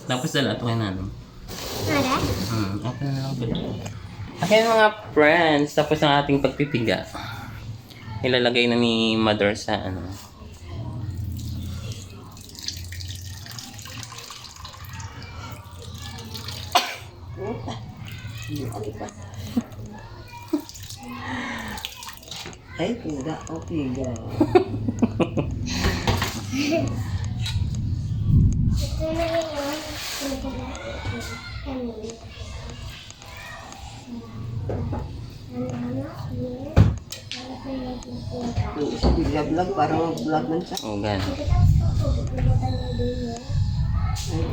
Tapos dala ito kay nanay. Nara? Okay na lang pala. Okay mga friends, tapos ang ating pagpipiga. Ilalagay na ni mother sa ano. Ay, piga. O, piga. Ito na yun. Ito na yun. Yung isa bigla-vlog, parang vlog man siya. Oh, gan. Ay,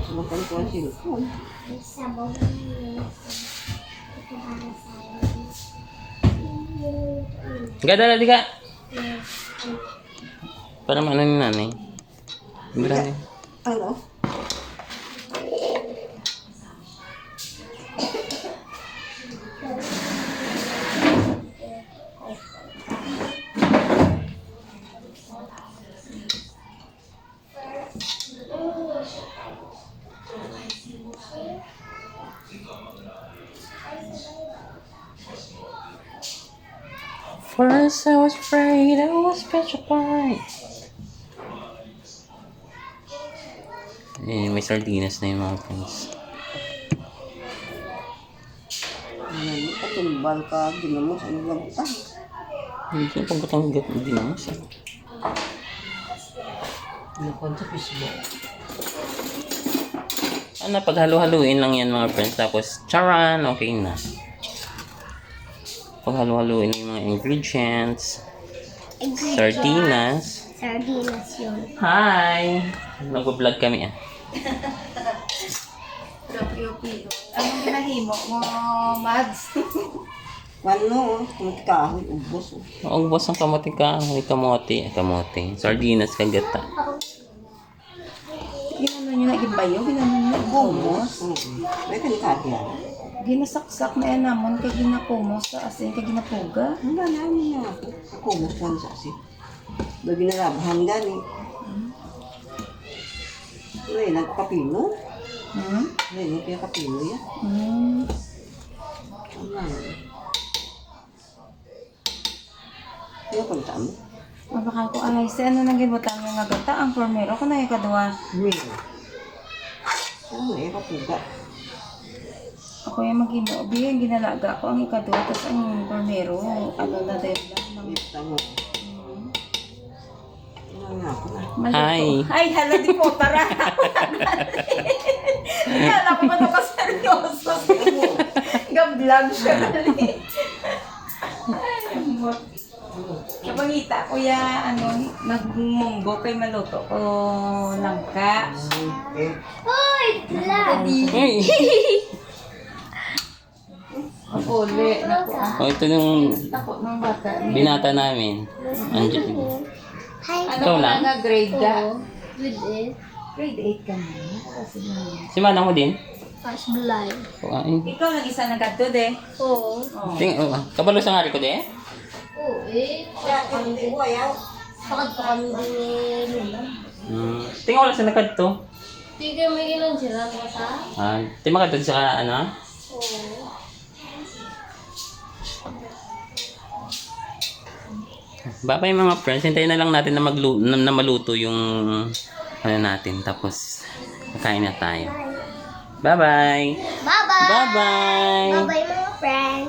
sumakan ko ang cellphone. Sabaw na yun. Ito para sa akin. Gada di ka. Para ano ni nanay. Berani. Ano? First I was afraid I was petrified. Eh, may sardinas na yung mga friends. Ano, katumbal ka, ginamos, ano lang ta? Hindi ko pagkatang hindi naman siya. Nakon sa Facebook. Ano, paghalo-haluin lang yan mga friends. Tapos, charan, okay na. Paghalo-haluin yung mga ingredients. Sardinas. Sardinas yun. Hi! Nag-vlog kami ah. Anong ginahimo mo, Mads? Ano, kung kahoy, ubos. Ubos ang kamote ka. Kamote. Sardinas, kagata. Ginano nyo na gibayo? Ginano nyo? Kumos? May kanikati yan. Ginasaksak na yan namon kay ginakumos sa asin kay ginapuga. Ang gana niya. Kumos lang sa asin. Bago nalabahan gani. Ay, nagkapino. Ay, nagkapino yan. Ano? Kaya kung tamo. Mabaka ko ay sa ano nang gibutang nga gata ang primero ko na yung kadwa. Well. Ano eh, kapuga. Ako yung magino. Bigyan ginalaga ko ang ikadwa tapos ang primero ano na din lang. Tamo. Ano nga ako na. Hi. Ay, hala di po, tara. Kala ko ba ito kaseryoso? Ga-vlog siya. Kapangita ko ya, ano, nagmunggo kay maluto ko langka. Uy! Ladi! Hey! Ang uli. Oh, ito yung Takot ng bata. binata namin. Andiyan. Hi! Ano Ikaw ka lang? nga grade ka? With it. Grade 8 ka na. Kasi na. Si Manang mo din? First blind. Oh, ay. Ikaw lang isa nagkatod eh. Oo. Oh. Kabalo sa ngari ko de? Oo eh. Pakad pa kami din ni Luna. Tingnan wala sa nakad to. Tigil may ilan sila mga sa? Tingnan ka sa ano? Oo. Baba yung mga friends, hintayin na lang natin na, na maluto yung ano natin. Tapos, kakain na tayo. Bye-bye! Bye-bye! Bye-bye! Bye-bye mga friends!